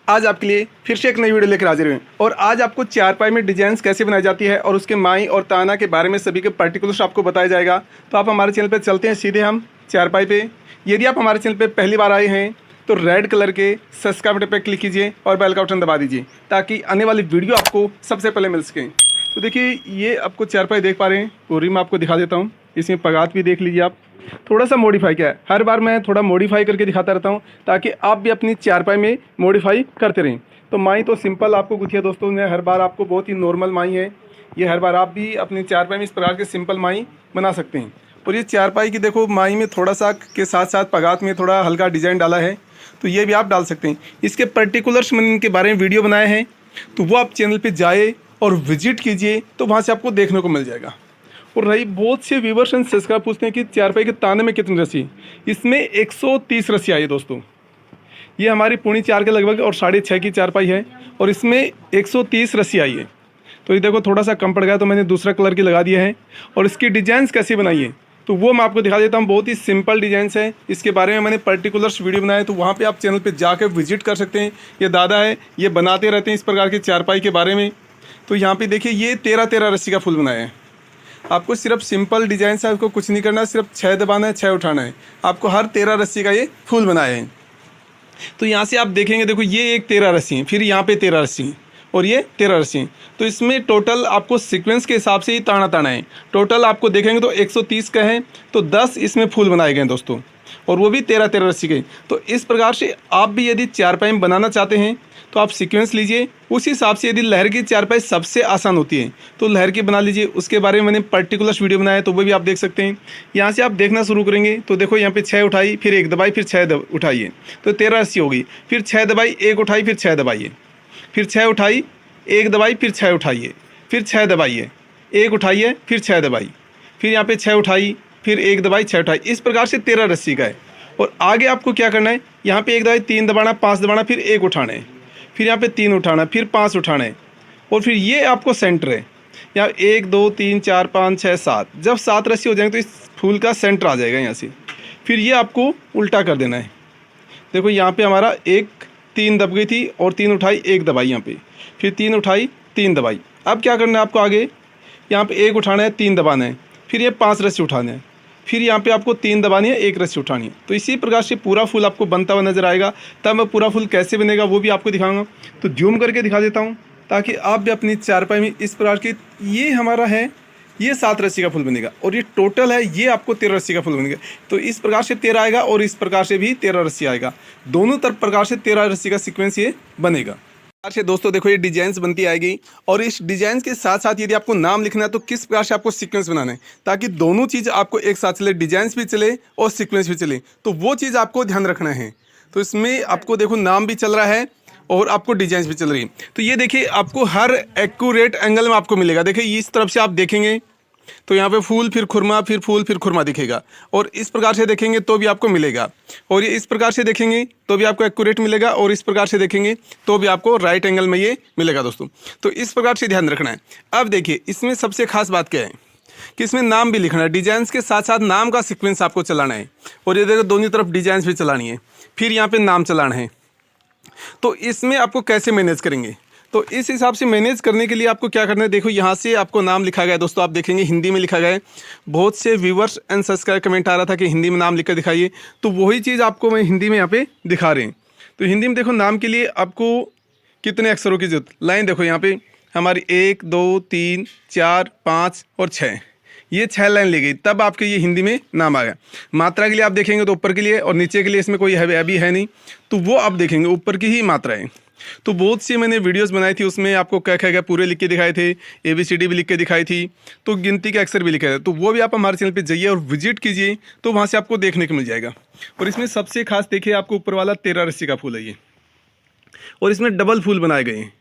आज आपके लिए फिर से एक नई वीडियो लेकर हाजिर हुए और आज आपको चारपाई में डिजाइन कैसे बनाई जाती है और उसके माई और ताना के बारे में सभी के पर्टिकुलर्स आपको बताया जाएगा। तो आप हमारे चैनल पर चलते हैं सीधे हम चारपाई पे। यदि आप हमारे चैनल पर पहली बार आए हैं तो रेड कलर के सब्सक्राइब बटन पर क्लिक कीजिए और बेल का बटन दबा दीजिए ताकि आने वाली वीडियो आपको सबसे पहले मिल सके। तो देखिए ये आपको चारपाई देख पा रहे हैं, पूरी मैं आपको दिखा देता हूँ। इसमें पगात भी देख लीजिए आप, थोड़ा सा मॉडिफाई किया है। हर बार मैं थोड़ा मॉडिफाई करके दिखाता रहता हूँ ताकि आप भी अपनी चारपाई में मॉडिफाई करते रहें। तो माई तो सिंपल आपको गुथिया दोस्तों ने हर बार आपको बहुत ही नॉर्मल माई है। ये हर बार आप भी अपनी चारपाई में इस प्रकार के सिंपल माई बना सकते हैं। और ये चारपाई की देखो माई में थोड़ा सा के साथ साथ पगात में थोड़ा हल्का डिज़ाइन डाला है, तो ये भी आप डाल सकते हैं। इसके पर्टिकुलर्स मैंने इनके बारे में वीडियो बनाए हैं, तो वो आप चैनल पर जाए और विजिट कीजिए तो वहाँ से आपको देखने को मिल जाएगा। और रही बहुत से व्यूवर्स एंड सब्सक्राइबर पूछते हैं कि चारपाई के ताने में कितनी रस्सी, इसमें 130 रस्सी आई है दोस्तों। ये हमारी 4.25 के लगभग और 6.5 की चारपाई है और इसमें 130 रस्सी आई है। तो ये देखो थोड़ा सा कम पड़ गया तो मैंने दूसरा कलर की लगा दिया है। और इसकी डिजाइंस कैसी बनाई है तो वो मैं आपको दिखा देता हूँ। बहुत ही सिंपल डिजाइंस है, इसके बारे में मैंने पर्टिकुलर्स वीडियो बनाया, तो वहाँ पे आप चैनल पे जाकर विजिट कर सकते हैं। ये दादा है, ये बनाते रहते हैं इस प्रकार की चारपाई के बारे में। तो यहाँ पे देखिए ये 13 रस्सी का फूल बनाया है। आपको सिर्फ सिंपल डिजाइन से आपको कुछ नहीं करना, सिर्फ 6 दबाना है, 6 उठाना है। आपको हर 13 रस्सी का ये फूल बनाया है। तो यहाँ से आप देखेंगे, देखो ये एक 13 रस्सी है, फिर यहाँ पे 13 रस्सी है और ये 13 रस्सी है। तो इसमें टोटल आपको सीक्वेंस के हिसाब से ही ताना है। टोटल आपको देखेंगे तो 130 का है, तो 10 इसमें फूल बनाए गए दोस्तों, और वो भी 13 रस्सी के। तो इस प्रकार से आप भी यदि चारपाई में बनाना चाहते हैं तो आप सीक्वेंस लीजिए, उस हिसाब से। यदि लहर की चारपाई सबसे आसान होती है तो लहर की बना लीजिए, उसके बारे में मैंने पर्टिकुलर्स वीडियो बनाया है, तो वो भी आप देख सकते हैं। यहाँ से आप देखना शुरू करेंगे तो देखो यहाँ पे 6 उठाई, फिर 1 दबाई, फिर 6 उठाइए, तो 13 रस्सी हो गई। फिर 6 दबाई, 1 उठाई, फिर 6 दबाइए, फिर 6 उठाई, 1 दबाई, फिर 6 उठाइए, फिर 6 दबाइए, 1 उठाइए, फिर 6 दबाई, फिर यहाँ पे 6 उठाई, फिर 1 दबाई, 6 उठाई। इस प्रकार से 13 रस्सी का है। और आगे आपको क्या करना है, यहाँ पे 1 दबाई, 3 दबाना, 5 दबाना, फिर 1 उठाना है, फिर यहाँ पे 3 उठाना, फिर 5 उठाना है, और फिर ये आपको सेंटर है। यहाँ 1 2 3 4 5 6 7, जब 7 रस्सी हो जाएंगे तो इस फूल का सेंटर आ जाएगा यहाँ से। फिर ये आपको उल्टा कर देना है। देखो यहाँ पे हमारा 3 दब गई थी और 3 उठाई, 1 दबाई यहाँ पे, फिर 3 उठाई, 3 दबाई। अब क्या करना है आपको, आगे यहाँ पे 1 उठाना है, 3 दबाना है, फिर ये 5 रस्सी उठाना है, फिर यहाँ पे आपको 3 दबानी है, 1 रस्सी उठानी है। तो इसी प्रकार से पूरा फूल आपको बनता हुआ नजर आएगा। तब मैं पूरा फूल कैसे बनेगा वो भी आपको दिखाऊंगा। तो जूम करके दिखा देता हूँ ताकि आप भी अपनी चारपाई में इस प्रकार की, ये हमारा है, ये 7 रस्सी का फूल बनेगा और ये टोटल है, ये आपको 13 रस्सी का फूल बनेगा। तो इस प्रकार से 13 आएगा और इस प्रकार से भी 13 रस्सी आएगा। दोनों तरफ प्रकार से 13 रस्सी का सीक्वेंस ये बनेगा। से दोस्तों देखो ये डिजाइन्स बनती आएगी, और इस डिजाइन के साथ साथ यदि आपको नाम लिखना है तो किस प्रकार से आपको सीक्वेंस बनाना है ताकि दोनों चीज़ आपको एक साथ चले, डिजाइन्स भी चले और सीक्वेंस भी चले, तो वो चीज़ आपको ध्यान रखना है। तो इसमें आपको देखो नाम भी चल रहा है और आपको डिजाइन भी चल रही है। तो ये देखिए आपको हर एक्यूरेट एंगल में आपको मिलेगा। देखिए इस तरफ से आप देखेंगे तो यहाँ पे फूल, फिर खुरमा, फिर फूल, फिर खुरमा दिखेगा, और इस प्रकार से देखेंगे तो भी आपको मिलेगा, और ये इस प्रकार से देखेंगे तो भी आपको एक्यूरेट मिलेगा, और इस प्रकार से देखेंगे तो भी आपको राइट एंगल में ये मिलेगा दोस्तों। तो इस प्रकार से ध्यान रखना है। अब देखिए इसमें सबसे खास बात क्या है कि इसमें नाम भी लिखना है, डिजाइन के साथ साथ नाम का सिक्वेंस आपको चलाना है। और ये देखो दोनों तरफ डिजाइन भी चलानी है, फिर यहाँ पर नाम चलाना है। तो इसमें आपको कैसे मैनेज करेंगे, तो इस हिसाब से मैनेज करने के लिए आपको क्या करना है, देखो यहाँ से आपको नाम लिखा गया है दोस्तों, आप देखेंगे हिंदी में लिखा गया है। बहुत से व्यूवर्स एंड सब्सक्राइबर कमेंट आ रहा था कि हिंदी में नाम लिखकर दिखाइए, तो वही चीज़ आपको मैं हिंदी में यहाँ पे दिखा रहे हैं। तो हिंदी में देखो नाम के लिए आपको कितने अक्षरों की जरूरत, लाइन देखो यहाँ पे हमारी 1 2 3 4 5 और 6, ये 6 लाइन ली गई, तब आपके ये हिंदी में नाम आ गया। मात्रा के लिए आप देखेंगे तो ऊपर के लिए और नीचे के लिए इसमें कोई अभी है नहीं, तो वो आप देखेंगे ऊपर की ही मात्रा है। तो बहुत सी मैंने वीडियोस बनाई थी, उसमें आपको क्या क्या पूरे लिख के दिखाए थे, ABCD भी लिख के दिखाई थी, तो गिनती के अक्षर भी लिखे थे। तो वो भी आप हमारे चैनल पे जाइए और विजिट कीजिए, तो वहाँ से आपको देखने को मिल जाएगा। और इसमें सबसे खास देखिए आपको ऊपर वाला 13 रस्सी का फूल है ये, और इसमें डबल फूल बनाए गए हैं।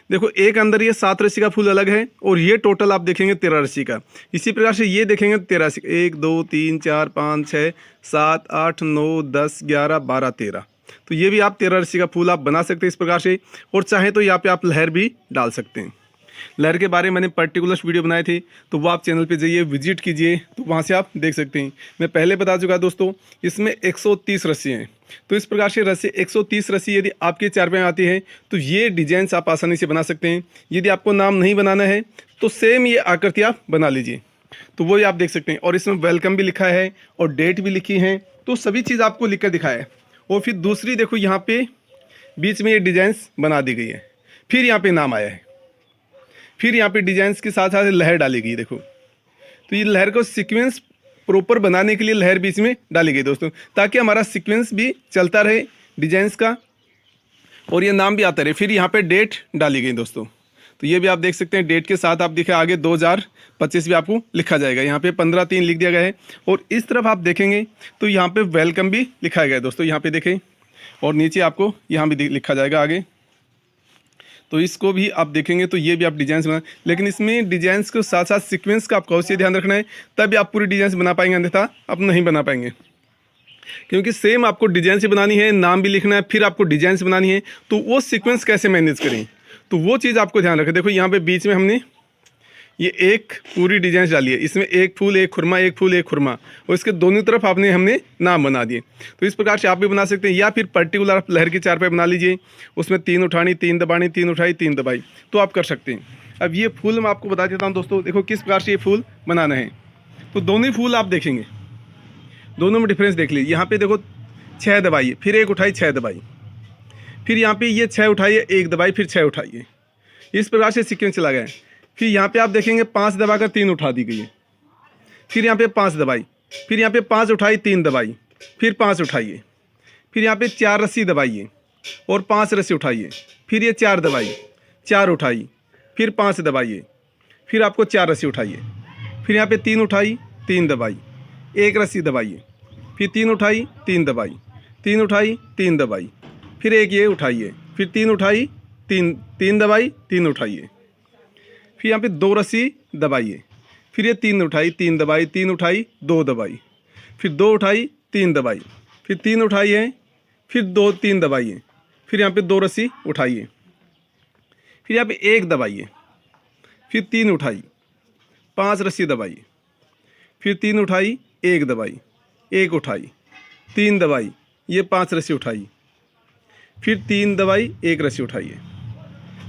देखो एक अंदर ये 7 रस्सी का फूल अलग है, और ये टोटल आप देखेंगे 13 रस्सी का। इसी प्रकार से ये देखेंगे 13 रस्सी, 1 2 3 4 5 6 7 8 9 10 11 12 13। तो ये भी आप 13 रस्सी का फूल आप बना सकते हैं इस प्रकार से, और चाहे तो यहाँ पे आप लहर भी डाल सकते हैं। लहर के बारे में मैंने पर्टिकुलर वीडियो बनाए थे, तो वो आप चैनल पे जाइए, विजिट कीजिए, तो वहाँ से आप देख सकते हैं। मैं पहले बता चुका दोस्तों, इसमें 130 रस्सी हैं। तो इस प्रकार से रस्सी 130 रस्सी यदि आपके चारपाई में आती है तो ये डिजाइन्स आप आसानी से बना सकते हैं। यदि आपको नाम नहीं बनाना है तो सेम ये आकृति आप बना लीजिए, तो वो आप देख सकते हैं। और इसमें वेलकम भी लिखा है और डेट भी लिखी है, तो सभी चीज़ आपको लिख कर दिखाया है। और फिर दूसरी देखो, यहाँ पे बीच में ये डिजाइन्स बना दी गई है, फिर यहाँ पे नाम आया है, फिर यहाँ पे डिजाइन्स के साथ साथ लहर डाली गई। देखो, तो ये लहर को सीक्वेंस प्रॉपर बनाने के लिए लहर बीच में डाली गई दोस्तों, ताकि हमारा सीक्वेंस भी चलता रहे डिजाइन्स का और ये नाम भी आता रहे। फिर यहाँ पे डेट डाली गई दोस्तों, तो ये भी आप देख सकते हैं। डेट के साथ आप देखें आगे 2025 भी आपको लिखा जाएगा, यहाँ पे 15/3 लिख दिया गया है। और इस तरफ आप देखेंगे तो यहाँ पे वेलकम भी लिखा गया है दोस्तों, यहाँ पे देखें। और नीचे आपको यहाँ भी लिखा जाएगा आगे, तो इसको भी आप देखेंगे तो ये भी आप डिजाइन बना, लेकिन इसमें डिजाइंस के साथ साथ सीक्वेंस का आपको अवश्य ध्यान रखना है, तभी आप पूरी डिजाइन बना पाएंगे, अन्यथा आप नहीं बना पाएंगे। क्योंकि सेम आपको डिजाइन से बनानी है, नाम भी लिखना है, फिर आपको डिजाइन से बनानी है, तो वो सीक्वेंस कैसे मैनेज करें, तो वो चीज़ आपको ध्यान रखें। देखो यहाँ पे बीच में हमने ये एक पूरी डिजाइन डाली है, इसमें एक फूल एक खुरमा, एक फूल एक खुरमा, और इसके दोनों तरफ हमने नाम बना दिए। तो इस प्रकार से आप भी बना सकते हैं, या फिर पर्टिकुलर आप लहर की चारपाई बना लीजिए, उसमें 3 उठानी 3 दबानी, 3 उठाई 3 दबाई, तो आप कर सकते हैं। अब ये फूल मैं आपको बता देता हूँ दोस्तों, देखो किस प्रकार से ये फूल बनाना है। तो दोनों ही फूल आप देखेंगे, दोनों में डिफरेंस देख लीजिए। यहाँ पे देखो 6 दबाइए, फिर 1 उठाई 6 दबाई, फिर यहाँ पे ये 6 उठाइए 1 दबाई, फिर 6 उठाइए, इस प्रकार से सीक्वेंस चला गया है। फिर यहाँ पे आप देखेंगे 5 दबाकर 3 उठा दी गई है, फिर यहाँ पे 5 दबाई, फिर यहाँ पे 5 उठाई 3 दबाई, फिर 5 उठाइए, फिर यहाँ पे 4 रस्सी दबाइए और 5 रस्सी उठाइए, फिर ये 4 दबाई 4 उठाई, फिर 5 दबाइए, फिर आपको 4 रस्सी उठाइए, फिर यहाँ पे 3 उठाई 3 दबाई, 1 रस्सी दबाइए, फिर 3 उठाई 3 दबाई, 3 उठाई 3 दबाई, फिर एक ये उठाइए, फिर 3 उठाई 3 दबाई 3 उठाइए, फिर यहाँ पे 2 रस्सी दबाइए, फिर ये 3 उठाई 3 दबाई, 3 उठाई 2 दबाई, फिर 2 उठाई 3 दबाई, फिर 3 उठाई है, फिर 2 3 दबाइए, फिर यहाँ पे 2 रस्सी उठाइए, फिर यहाँ पे 1 दबाइए, फिर 3 उठाई 5 रस्सी दबाइए, फिर 3 उठाई 1 दबाई, 1 उठाई 3 दबाई, ये 5 रस्सी उठाई, फिर 3 दबाई 1 रस्सी उठाइए,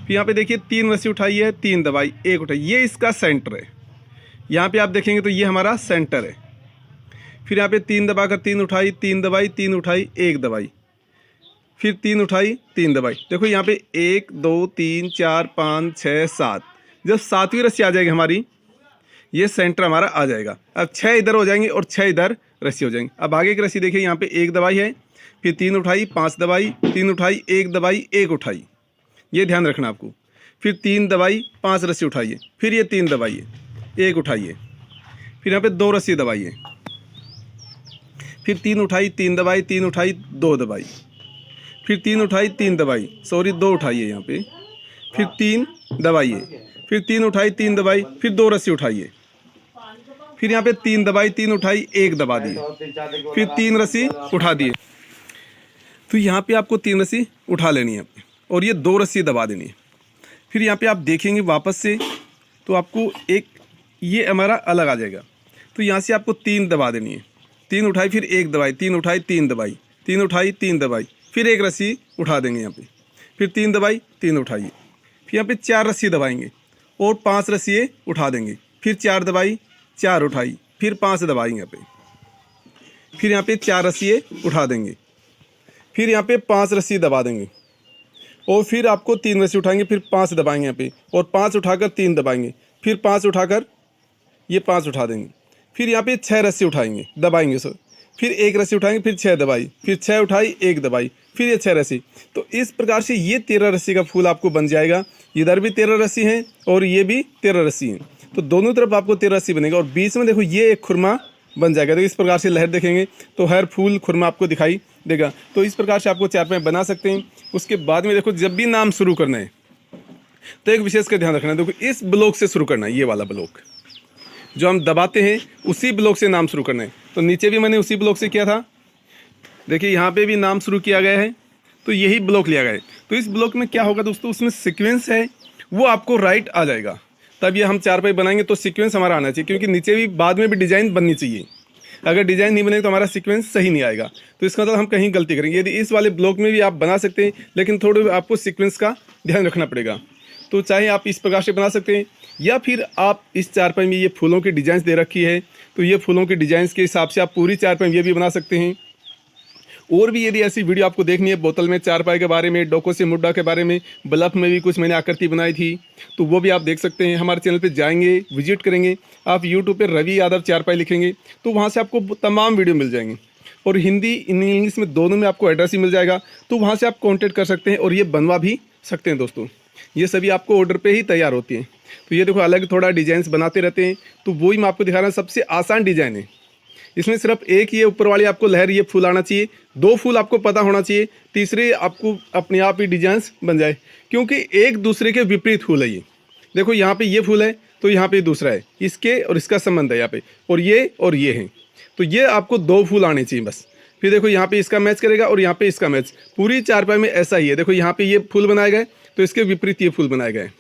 फिर यहाँ पे देखिए 3 रस्सी उठाई है 3 दबाई 1 उठाई, ये इसका सेंटर है। यहाँ पे आप देखेंगे तो ये हमारा सेंटर है। फिर यहाँ पे 3 दबाकर 3 उठाई 3 दबाई 3 उठाई 1 दबाई, फिर 3 उठाई 3 दबाई। देखो यहाँ पे 1 2 3 4 5 6 7, जब 7वीं रस्सी आ जाएगी हमारी, ये सेंटर हमारा आ जाएगा। अब 6 इधर हो जाएंगे और 6 इधर रस्सी हो जाएंगे। अब आगे की रस्सी देखिए, यहाँ पे 1 दबाई है, फिर 3 उठाई 5 दबाई 3 उठाई 1 दबाई 1 उठाई, ये ध्यान रखना आपको। फिर 3 दबाई 5 रस्सी उठाइए, फिर ये 3 दबाइए 1 उठाइए, फिर यहाँ पे 2 रस्सी दबाइए, फिर 3 उठाई 3 दबाई 3 उठाई 2 दबाई, फिर 3 उठाई 3 दबाई 2 उठाइए यहाँ पे, फिर 3 दबाइए, फिर 3 उठाई 3 दबाई, फिर 2 रस्सी उठाइए, फिर यहाँ पे 3 दबाई 3 उठाई 1 दबा दिए, फिर 3 रस्सी उठा दिए। तो यहाँ पे आपको 3 रस्सी उठा लेनी है और ये 2 रस्सी दबा देनी है। फिर यहाँ पे आप देखेंगे वापस से तो आपको एक ये हमारा अलग आ जाएगा। तो यहाँ से आपको 3 दबा देनी है, 3 उठाई फिर 1 दबाई, 3 उठाई 3 दबाई, 3 उठाई 3 दबाई, फिर 1 रस्सी उठा देंगे यहाँ पे, फिर 3 दबाई 3 उठाइए, फिर यहाँ पे 4 रस्सी दबाएंगे और 5 रस्सी उठा देंगे, फिर 4 दबाई 4 उठाई, फिर 5 दबाएंगे यहाँ पे, फिर यहाँ पे 4 रस्सी उठा देंगे, फिर यहाँ पे 5 रस्सी दबा देंगे और फिर आपको 3 रस्सी उठाएंगे, फिर 5 दबाएंगे यहाँ पे और 5 उठाकर 3 दबाएंगे, फिर 5 उठाकर ये 5 उठा देंगे, फिर यहाँ पे 6 रस्सी उठाएंगे दबाएंगे सर, फिर 1 रस्सी उठाएंगे, फिर 6 दबाई, फिर 6 उठाई 1 दबाई, फिर ये 6 रस्सी। तो इस प्रकार से ये 13 रस्सी का फूल आपको बन जाएगा। इधर भी 13 रस्सी हैं और ये भी 13 रस्सी हैं, तो दोनों तरफ आपको 13 रस्सी बनेगा और बीच में देखो ये एक खुरमा बन जाएगा। तो इस प्रकार से लहर देखेंगे तो हर फूल खुरमा आपको दिखाई देगा। तो इस प्रकार से आपको चारपाई बना सकते हैं। उसके बाद में देखो जब भी नाम शुरू करना है तो एक विशेष का ध्यान रखना है। देखो इस ब्लॉक से शुरू करना है, ये वाला ब्लॉक जो हम दबाते हैं उसी ब्लॉक से नाम शुरू करना है। तो नीचे भी मैंने उसी ब्लॉक से किया था, देखिए यहाँ पे भी नाम शुरू किया गया है, तो यही ब्लॉक लिया गया है। तो इस ब्लॉक में क्या होगा दोस्तों, उसमें सीक्वेंस है वो आपको राइट आ जाएगा। तब ये हम चारपाई बनाएंगे तो सीक्वेंस हमारा आना चाहिए, क्योंकि नीचे भी बाद में भी डिज़ाइन बननी चाहिए। अगर डिज़ाइन नहीं बनेगी तो हमारा सीक्वेंस सही नहीं आएगा। तो इसका मतलब हम कहीं गलती करेंगे। यदि इस वाले ब्लॉक में भी आप बना सकते हैं, लेकिन थोड़े आपको सीक्वेंस का ध्यान रखना पड़ेगा। तो चाहे आप इस प्रकार से बना सकते हैं, या फिर आप इस चारपाई में ये फूलों की डिज़ाइन दे रखी है तो ये फूलों की डिज़ाइन के हिसाब से आप पूरी चारपाई ये भी बना सकते हैं। और भी यदि ऐसी वीडियो आपको देखनी है बोतल में चारपाई के बारे में, डोको से मुड्डा के बारे में, बल्ब में भी कुछ मैंने आकृति बनाई थी, तो वो भी आप देख सकते हैं। हमारे चैनल पे जाएंगे, विजिट करेंगे, आप यूट्यूब पे रवि यादव चारपाई लिखेंगे तो वहाँ से आपको तमाम वीडियो मिल जाएंगे। और हिंदी इंग्लिश में दोनों में आपको एड्रेस ही मिल जाएगा, तो वहाँ से आप कॉन्टेक्ट कर सकते हैं और ये बनवा भी सकते हैं दोस्तों। ये सभी आपको ऑर्डर पे ही तैयार होती हैं। तो ये देखो अलग थोड़ा डिजाइन बनाते रहते हैं, तो वही मैं आपको दिखा रहा हूँ। सबसे आसान डिज़ाइन है, इसमें सिर्फ एक ये ऊपर वाली आपको लहर ये फूल आना चाहिए, 2 फूल आपको पता होना चाहिए, तीसरे आपको अपने आप ही डिजाइन बन जाए, क्योंकि एक दूसरे के विपरीत फूल है ये। देखो यहाँ पे ये फूल है तो यहाँ पे दूसरा है, इसके और इसका संबंध है यहाँ पे, और ये हैं, तो ये आपको 2 फूल आने चाहिए बस। फिर देखो यहाँ पे इसका मैच करेगा और यहाँ पे इसका मैच। पूरी चारपाई में ऐसा ही है। देखो यहाँ पे ये फूल बनाए गए तो इसके विपरीत ये फूल बनाए गए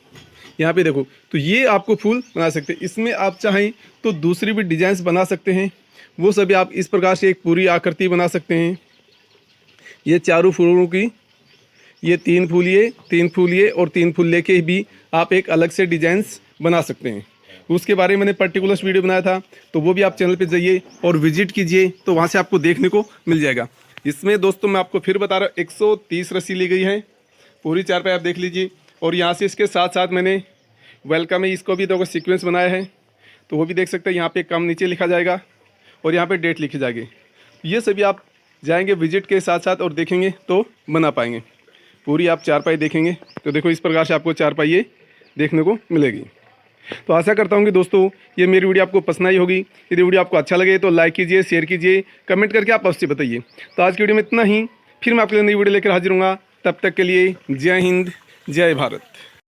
यहाँ पे देखो, तो ये आपको फूल बना सकते हैं। इसमें आप चाहें तो दूसरी भी डिजाइन बना सकते हैं, वो सभी आप इस प्रकार से एक पूरी आकृति बना सकते हैं। ये चारों फूलों की ये 3 फूल ये, 3 फूल ये और 3 फूल लेके भी आप एक अलग से डिजाइंस बना सकते हैं। उसके बारे में मैंने पर्टिकुलर वीडियो बनाया था, तो वो भी आप चैनल पे जाइए और विजिट कीजिए, तो वहाँ से आपको देखने को मिल जाएगा। इसमें दोस्तों मैं आपको फिर बता रहा हूँ, 130 रस्सी ली गई है पूरी चारपाई, आप देख लीजिए। और यहाँ से इसके साथ साथ मैंने वेलकम है इसको भी देखो सीक्वेंस बनाया है, तो वो भी देख सकते हैं। यहाँ पे कम नीचे लिखा जाएगा और यहाँ पे डेट लिखी जाएगी। ये सभी आप जाएंगे विजिट के साथ साथ और देखेंगे तो बना पाएंगे। पूरी आप चारपाई देखेंगे तो देखो इस प्रकार से आपको चारपाई ये देखने को मिलेगी। तो आशा करता हूँ कि दोस्तों ये मेरी वीडियो आपको पसंद आई होगी। यदि वीडियो आपको अच्छा लगे तो लाइक कीजिए, शेयर कीजिए, कमेंट करके आप अवश्य बताइए। तो आज की वीडियो में इतना ही, फिर मैं आपके लिए नई वीडियो लेकर हाजिर हूँगा। तब तक के लिए जय हिंद, जय भारत।